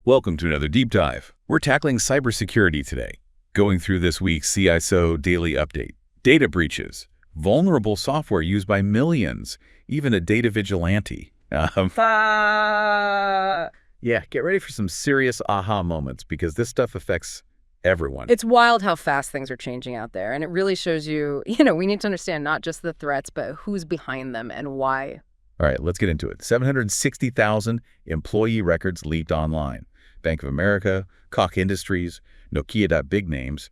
Welcome to another deep dive. We're tackling cybersecurity today, going through this week's CISO daily update, data breaches, vulnerable software used by millions, even a data vigilante. Yeah, get ready for some serious aha moments because this stuff affects everyone. It's wild how fast things are changing out there, and it really shows you, we need to understand not just the threats, but who's behind them and why. All right, let's get into it. 760,000 employee records leaked online. Bank of America, Koch Industries, Nokia. Big names.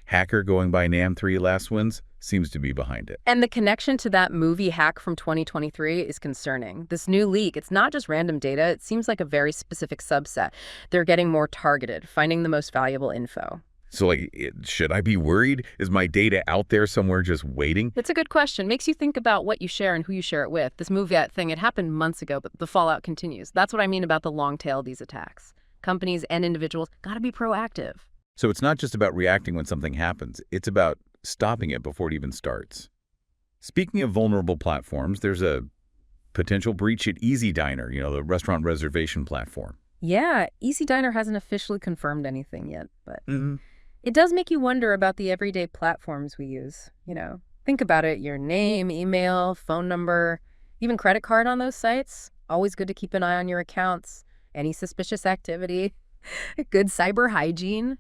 Hacker going by NAM3 last wins seems to be behind it. And the connection to that movie hack from 2023 is concerning. This new leak, it's not just random data. It seems like a very specific subset. They're getting more targeted, finding the most valuable info. So, should I be worried? Is my data out there somewhere just waiting? It's a good question. Makes you think about what you share and who you share it with. This movie thing, it happened months ago, but the fallout continues. That's what I mean about the long tail of these attacks. Companies and individuals got to be proactive. So it's not just about reacting when something happens. It's about stopping it before it even starts. Speaking of vulnerable platforms, there's a potential breach at Easy Diner, the restaurant reservation platform. Yeah, Easy Diner hasn't officially confirmed anything yet, but it does make you wonder about the everyday platforms we use. Think about it, your name, email, phone number, even credit card on those sites. Always good to keep an eye on your accounts, any suspicious activity, good cyber hygiene,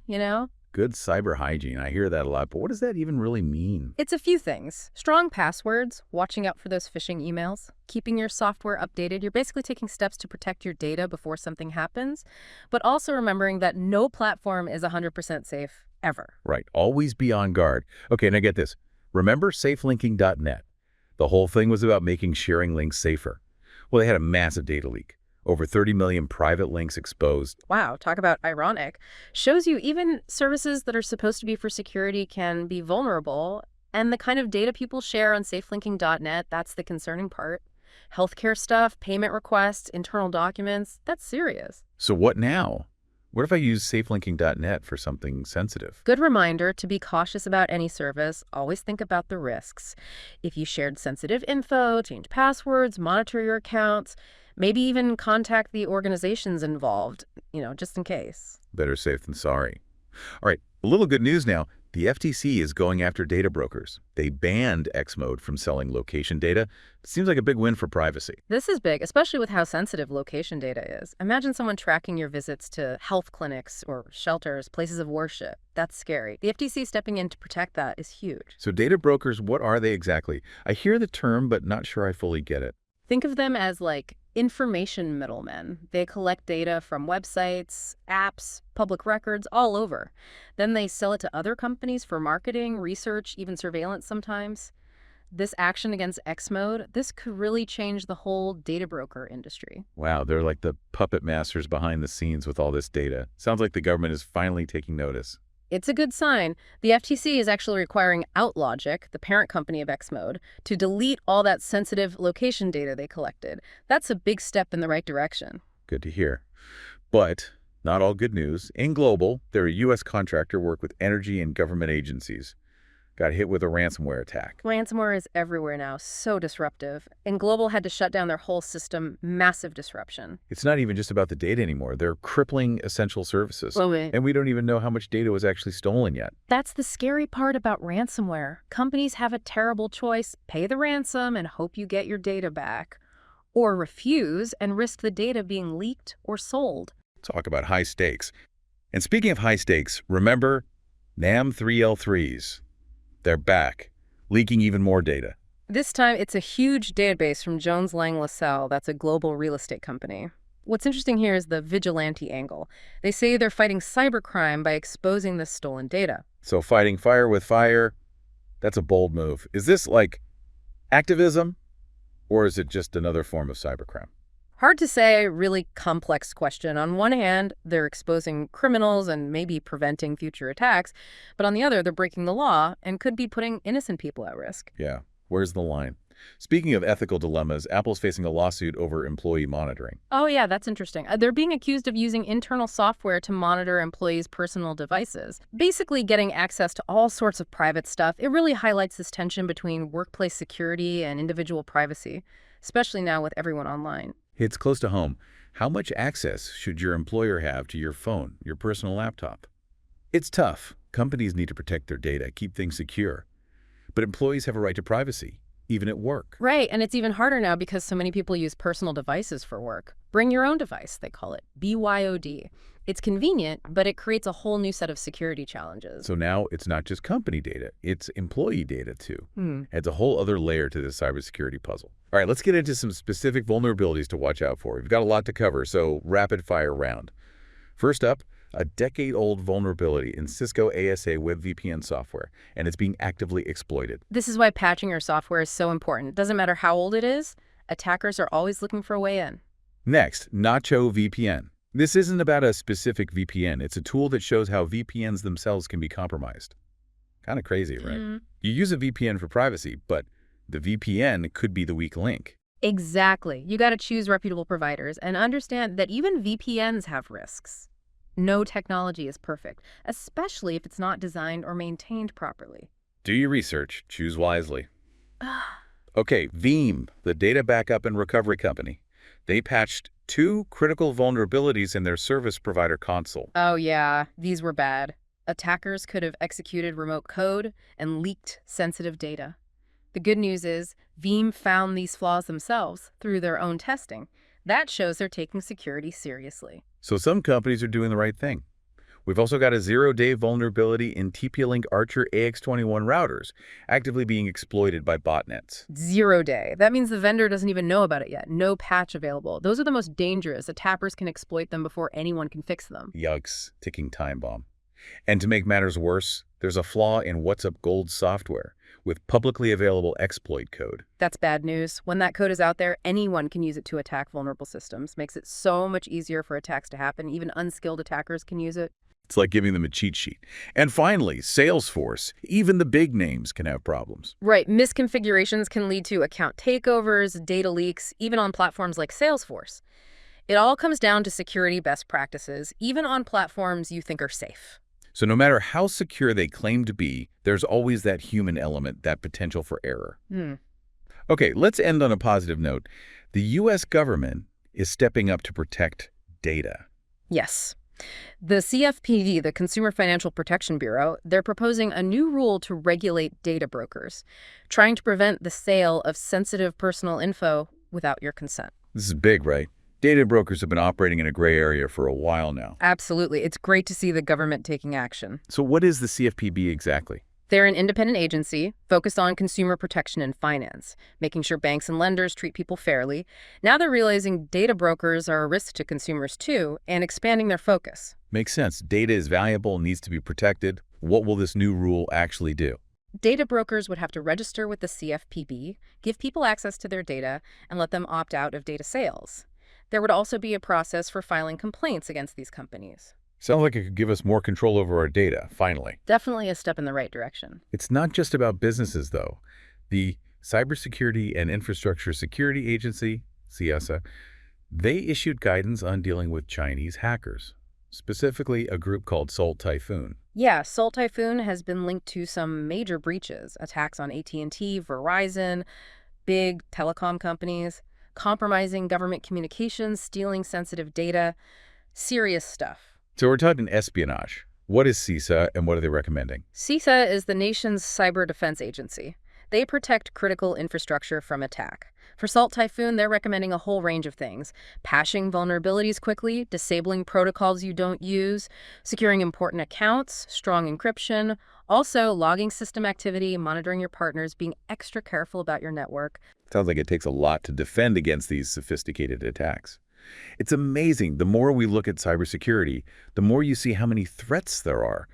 Good cyber hygiene. I hear that a lot, but what does that even really mean? It's a few things. Strong passwords, watching out for those phishing emails, keeping your software updated. You're basically taking steps to protect your data before something happens, but also remembering that no platform is 100% safe ever. Right. Always be on guard. Okay, now get this. Remember safelinking.net? The whole thing was about making sharing links safer. Well, they had a massive data leak. Over 30 million private links exposed. Wow, talk about ironic. Shows you even services that are supposed to be for security can be vulnerable. And the kind of data people share on safelinking.net, that's the concerning part. Healthcare stuff, payment requests, internal documents, that's serious. So what now? What if I use safelinking.net for something sensitive? Good reminder to be cautious about any service. Always think about the risks. If you shared sensitive info, change passwords, monitor your accounts, maybe even contact the organizations involved, just in case. Better safe than sorry. All right, a little good news now. The FTC is going after data brokers. They banned Xmode from selling location data. It seems like a big win for privacy. This is big, especially with how sensitive location data is. Imagine someone tracking your visits to health clinics or shelters, places of worship. That's scary. The FTC stepping in to protect that is huge. So data brokers, what are they exactly? I hear the term, but not sure I fully get it. Think of them as information middlemen. They collect data from websites, apps, public records, all over. Then they sell it to other companies for marketing, research, even surveillance sometimes. This action against Xmode, this could really change the whole data broker industry. Wow, they're like the puppet masters behind the scenes with all this data. Sounds like the government is finally taking notice. It's a good sign. The FTC is actually requiring OutLogic, the parent company of Xmode, to delete all that sensitive location data they collected. That's a big step in the right direction. Good to hear. But not all good news. In Global, they're a U.S. contractor, work with energy and government agencies. Got hit with a ransomware attack. Ransomware is everywhere now, so disruptive. And Global had to shut down their whole system, massive disruption. It's not even just about the data anymore. They're crippling essential services. Wait. And we don't even know how much data was actually stolen yet. That's the scary part about ransomware. Companies have a terrible choice: pay the ransom and hope you get your data back, or refuse and risk the data being leaked or sold. Talk about high stakes. And speaking of high stakes, remember NAM3L3s. They're back, leaking even more data. This time, it's a huge database from Jones Lang LaSalle. That's a global real estate company. What's interesting here is the vigilante angle. They say they're fighting cybercrime by exposing this stolen data. So fighting fire with fire, that's a bold move. Is this like activism, or is it just another form of cybercrime? Hard to say, really complex question. On one hand, they're exposing criminals and maybe preventing future attacks, but on the other, they're breaking the law and could be putting innocent people at risk. Yeah, where's the line? Speaking of ethical dilemmas, Apple's facing a lawsuit over employee monitoring. Oh yeah, that's interesting. They're being accused of using internal software to monitor employees' personal devices, basically getting access to all sorts of private stuff. It really highlights this tension between workplace security and individual privacy, especially now with everyone online. It's close to home. How much access should your employer have to your phone, your personal laptop? It's tough. Companies need to protect their data, keep things secure. But employees have a right to privacy, even at work. Right, and it's even harder now because so many people use personal devices for work. Bring your own device, they call it, BYOD. It's convenient, but it creates a whole new set of security challenges. So now it's not just company data, it's employee data too. Hmm. Adds a whole other layer to this cybersecurity puzzle. All right, let's get into some specific vulnerabilities to watch out for. We've got a lot to cover, so rapid fire round. First up, a decade-old vulnerability in Cisco ASA web VPN software, and it's being actively exploited. This is why patching your software is so important. Doesn't matter how old it is, attackers are always looking for a way in. Next, Nacho VPN. This isn't about a specific VPN. It's a tool that shows how VPNs themselves can be compromised. Kind of crazy, right? You use a VPN for privacy, but the VPN could be the weak link. Exactly. You got to choose reputable providers and understand that even VPNs have risks. No technology is perfect, especially if it's not designed or maintained properly. Do your research. Choose wisely. Okay, Veeam, the data backup and recovery company. They patched 2 critical vulnerabilities in their service provider console. Oh yeah, these were bad. Attackers could have executed remote code and leaked sensitive data. The good news is Veeam found these flaws themselves through their own testing. That shows they're taking security seriously. So some companies are doing the right thing. We've also got a 0-day vulnerability in TP-Link Archer AX21 routers, actively being exploited by botnets. 0 day. That means the vendor doesn't even know about it yet. No patch available. Those are the most dangerous. Attackers can exploit them before anyone can fix them. Yikes, ticking time bomb. And to make matters worse, there's a flaw in WhatsUp Gold software with publicly available exploit code. That's bad news. When that code is out there, anyone can use it to attack vulnerable systems. Makes it so much easier for attacks to happen. Even unskilled attackers can use it. It's like giving them a cheat sheet. And finally, Salesforce. Even the big names can have problems. Right. Misconfigurations can lead to account takeovers, data leaks, even on platforms like Salesforce. It all comes down to security best practices, even on platforms you think are safe. So no matter how secure they claim to be, there's always that human element, that potential for error. Okay, let's end on a positive note. The U.S. government is stepping up to protect data. Yes. The CFPB, the Consumer Financial Protection Bureau, they're proposing a new rule to regulate data brokers, trying to prevent the sale of sensitive personal info without your consent. This is big, right? Data brokers have been operating in a gray area for a while now. Absolutely. It's great to see the government taking action. So what is the CFPB exactly? They're an independent agency focused on consumer protection and finance, making sure banks and lenders treat people fairly. Now they're realizing data brokers are a risk to consumers too, and expanding their focus. Makes sense. Data is valuable, needs to be protected. What will this new rule actually do? Data brokers would have to register with the CFPB, give people access to their data, and let them opt out of data sales. There would also be a process for filing complaints against these companies. Sounds like it could give us more control over our data, finally. Definitely a step in the right direction. It's not just about businesses, though. The Cybersecurity and Infrastructure Security Agency, CISO, they issued guidance on dealing with Chinese hackers, specifically a group called Salt Typhoon. Yeah, Salt Typhoon has been linked to some major breaches, attacks on AT&T, Verizon, big telecom companies, compromising government communications, stealing sensitive data, serious stuff. So we're talking espionage. What is CISA and what are they recommending? CISA is the nation's cyber defense agency. They protect critical infrastructure from attack. For Salt Typhoon, they're recommending a whole range of things. Patching vulnerabilities quickly, disabling protocols you don't use, securing important accounts, strong encryption, also logging system activity, monitoring your partners, being extra careful about your network. Sounds like it takes a lot to defend against these sophisticated attacks. It's amazing. The more we look at cybersecurity, the more you see how many threats there are.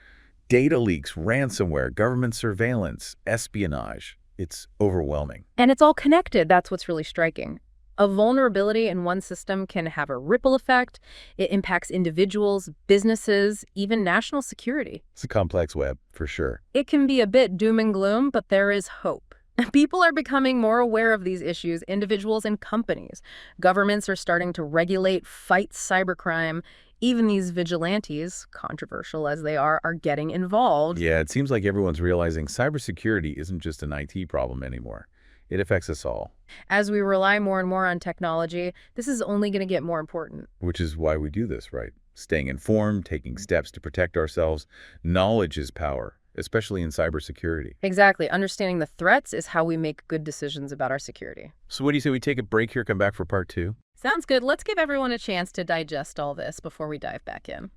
Data leaks, ransomware, government surveillance, espionage. It's overwhelming. And it's all connected. That's what's really striking. A vulnerability in one system can have a ripple effect. It impacts individuals, businesses, even national security. It's a complex web, for sure. It can be a bit doom and gloom, but there is hope. People are becoming more aware of these issues, individuals and companies. Governments are starting to regulate, fight cybercrime. Even these vigilantes, controversial as they are getting involved. Yeah, it seems like everyone's realizing cybersecurity isn't just an IT problem anymore. It affects us all, As we rely more and more on technology, this is only going to get more important. which is why we do this, right? Staying informed, taking steps to protect ourselves. Knowledge is power, especially in cybersecurity. Exactly. Understanding the threats is how we make good decisions about our security. So what do you say we take a break here, come back for part 2? Sounds good. Let's give everyone a chance to digest all this before we dive back in.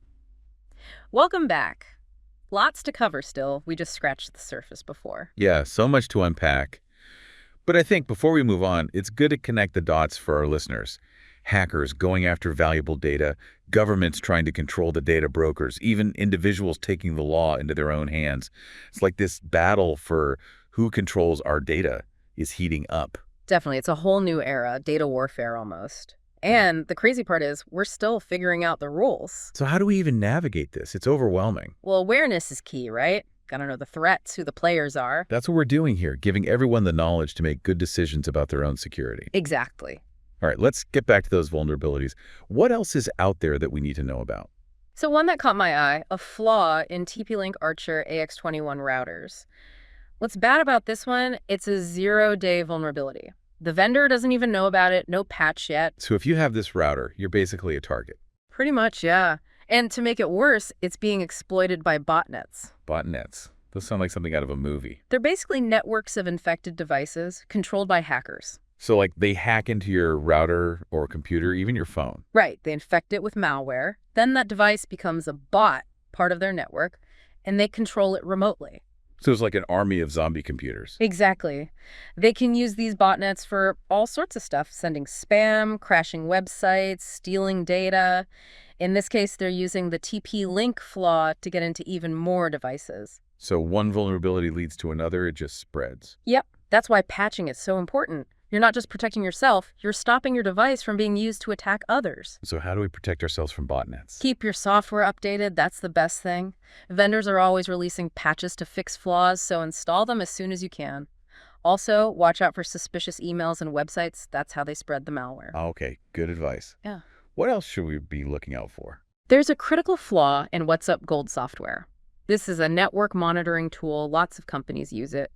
Welcome back. Lots to cover still. We just scratched the surface before. Yeah, so much to unpack. But I think before we move on, it's good to connect the dots for our listeners. Hackers going after valuable data, governments trying to control the data brokers, even individuals taking the law into their own hands. It's like this battle for who controls our data is heating up. Definitely. It's a whole new era, data warfare almost. And the crazy part is we're still figuring out the rules. So how do we even navigate this? It's overwhelming. Well, awareness is key, right? Gotta know the threats, who the players are. That's what we're doing here, giving everyone the knowledge to make good decisions about their own security. Exactly. All right, let's get back to those vulnerabilities. What else is out there that we need to know about? So one that caught my eye, a flaw in TP-Link Archer AX21 routers. What's bad about this one, it's a 0-day vulnerability. The vendor doesn't even know about it, no patch yet. So if you have this router, you're basically a target. Pretty much, yeah. And to make it worse, it's being exploited by botnets. Botnets. Those sound like something out of a movie. They're basically networks of infected devices controlled by hackers. So like they hack into your router or computer, even your phone. Right, they infect it with malware. Then that device becomes a bot, part of their network, and they control it remotely. So it's like an army of zombie computers. Exactly. They can use these botnets for all sorts of stuff, sending spam, crashing websites, stealing data. In this case, they're using the TP-Link flaw to get into even more devices. So one vulnerability leads to another, it just spreads. Yep, that's why patching is so important. You're not just protecting yourself, you're stopping your device from being used to attack others. So how do we protect ourselves from botnets? Keep your software updated, that's the best thing. Vendors are always releasing patches to fix flaws, so install them as soon as you can. Also, watch out for suspicious emails and websites. That's how they spread the malware. Okay, good advice. Yeah. What else should we be looking out for? There's a critical flaw in What's Up Gold software. This is a network monitoring tool. Lots of companies use it.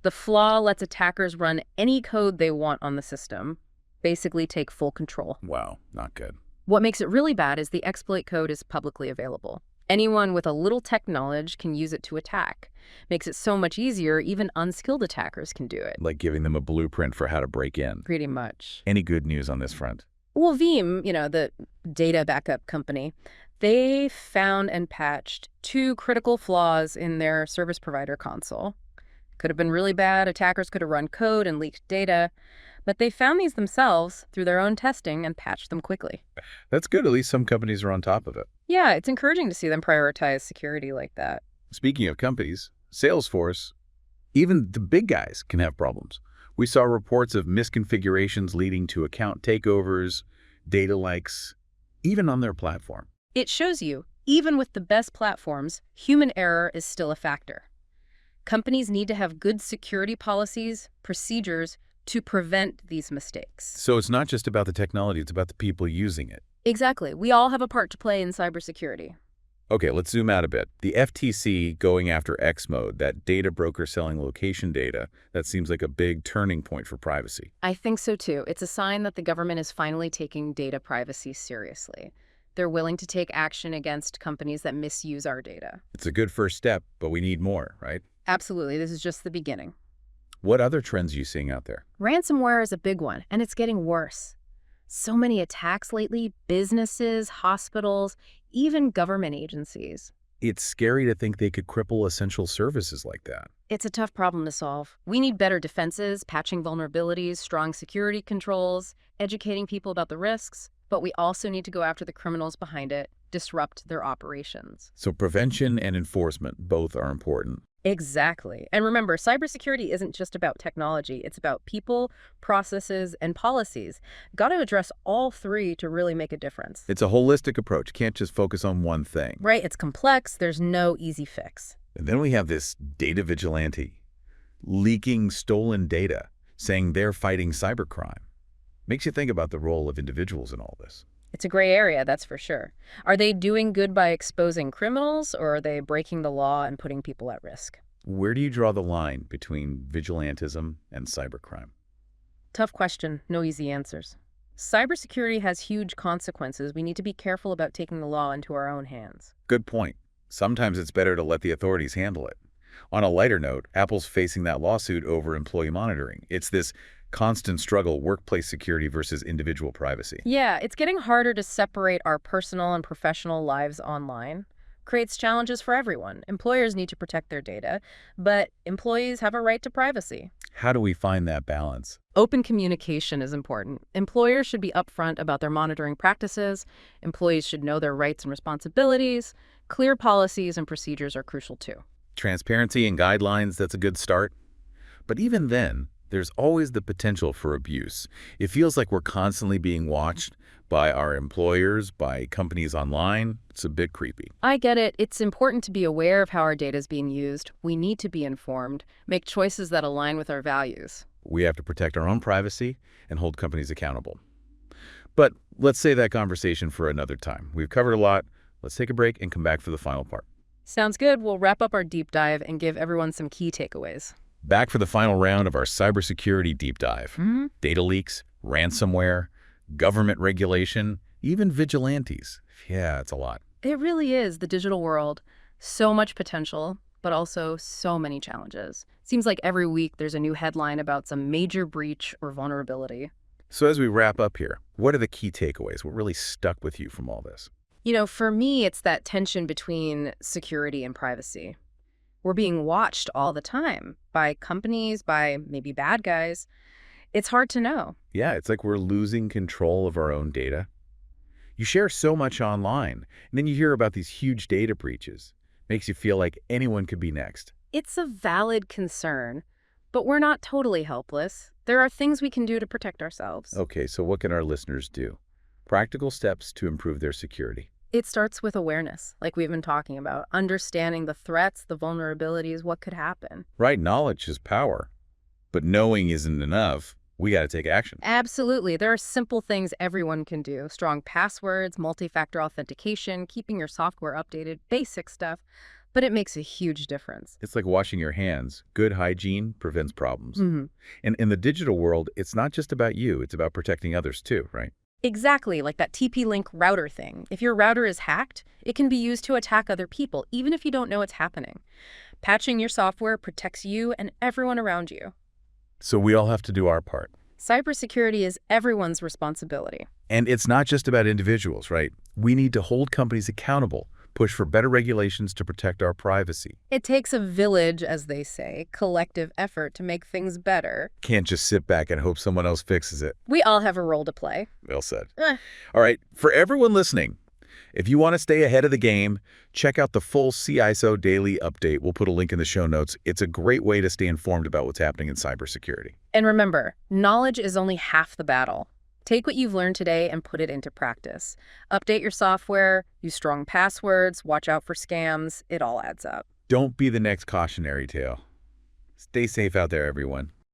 The flaw lets attackers run any code they want on the system, basically take full control. Wow, not good. What makes it really bad is the exploit code is publicly available. Anyone with a little tech knowledge can use it to attack. Makes it so much easier, even unskilled attackers can do it. Like giving them a blueprint for how to break in. Pretty much. Any good news on this front? Well, Veeam, the data backup company, they found and patched 2 critical flaws in their service provider console. Could have been really bad. Attackers could have run code and leaked data. But they found these themselves through their own testing and patched them quickly. That's good. At least some companies are on top of it. Yeah, it's encouraging to see them prioritize security like that. Speaking of companies, Salesforce, even the big guys can have problems. We saw reports of misconfigurations leading to account takeovers, data leaks, even on their platform. It shows you, even with the best platforms, human error is still a factor. Companies need to have good security policies, procedures to prevent these mistakes. So it's not just about the technology, it's about the people using it. Exactly. We all have a part to play in cybersecurity. Okay, let's zoom out a bit. The FTC going after X-Mode, that data broker selling location data, that seems like a big turning point for privacy. I think so too. It's a sign that the government is finally taking data privacy seriously. They're willing to take action against companies that misuse our data. It's a good first step, but we need more, right? Absolutely. This is just the beginning. What other trends are you seeing out there? Ransomware is a big one, and it's getting worse. So many attacks lately, businesses, hospitals, even government agencies. It's scary to think they could cripple essential services like that. It's a tough problem to solve. We need better defenses, patching vulnerabilities, strong security controls, educating people about the risks, but we also need to go after the criminals behind it, disrupt their operations. So prevention and enforcement both are important. Exactly. And remember, cybersecurity isn't just about technology. It's about people, processes, and policies. Got to address all 3 to really make a difference. It's a holistic approach. Can't just focus on one thing. Right? It's complex. There's no easy fix. And then we have this data vigilante leaking stolen data, saying they're fighting cybercrime. Makes you think about the role of individuals in all this. It's a gray area, that's for sure. Are they doing good by exposing criminals, or are they breaking the law and putting people at risk? Where do you draw the line between vigilantism and cybercrime? Tough question, no easy answers. Cybersecurity has huge consequences. We need to be careful about taking the law into our own hands. Good point. Sometimes it's better to let the authorities handle it. On a lighter note, Apple's facing that lawsuit over employee monitoring. It's this constant struggle, workplace security versus individual privacy. Yeah, it's getting harder to separate our personal and professional lives online. Creates challenges for everyone. Employers need to protect their data, but employees have a right to privacy. How do we find that balance? Open communication is important. Employers should be upfront about their monitoring practices. Employees should know their rights and responsibilities. Clear policies and procedures are crucial too. Transparency and guidelines, that's a good start. But even then, there's always the potential for abuse. It feels like we're constantly being watched by our employers, by companies online. It's a bit creepy. I get it. It's important to be aware of how our data is being used. We need to be informed, make choices that align with our values. We have to protect our own privacy and hold companies accountable. But let's save that conversation for another time. We've covered a lot. Let's take a break and come back for the final part. Sounds good. We'll wrap up our deep dive and give everyone some key takeaways. Back for the final round of our cybersecurity deep dive. Mm-hmm. Data leaks, ransomware, government regulation, even vigilantes. Yeah, it's a lot. It really is the digital world. So much potential, but also so many challenges. Seems like every week there's a new headline about some major breach or vulnerability. So as we wrap up here, what are the key takeaways? What really stuck with you from all this? For me, it's that tension between security and privacy. We're being watched all the time by companies, by maybe bad guys. It's hard to know. Yeah, it's like we're losing control of our own data. You share so much online, and then you hear about these huge data breaches. Makes you feel like anyone could be next. It's a valid concern, but we're not totally helpless. There are things we can do to protect ourselves. Okay, so what can our listeners do? Practical steps to improve their security. It starts with awareness, like we've been talking about, understanding the threats, the vulnerabilities, what could happen. Right, knowledge is power, but knowing isn't enough. We got to take action. Absolutely. There are simple things everyone can do. Strong passwords, multi-factor authentication, keeping your software updated, basic stuff. But it makes a huge difference. It's like washing your hands. Good hygiene prevents problems. Mm-hmm. And in the digital world, it's not just about you. It's about protecting others too, right? Exactly, like that TP-Link router thing. If your router is hacked, it can be used to attack other people, even if you don't know it's happening. Patching your software protects you and everyone around you. So we all have to do our part. Cybersecurity is everyone's responsibility. And it's not just about individuals, right? We need to hold companies accountable, push for better regulations to protect our privacy. It takes a village, as they say, collective effort to make things better. Can't just sit back and hope someone else fixes it. We all have a role to play. Well said. All right, for everyone listening, if you want to stay ahead of the game, check out the full CISO daily update. We'll put a link in the show notes. It's a great way to stay informed about what's happening in cybersecurity. And remember, knowledge is only half the battle. Take what you've learned today and put it into practice. Update your software, use strong passwords, watch out for scams. It all adds up. Don't be the next cautionary tale. Stay safe out there, everyone.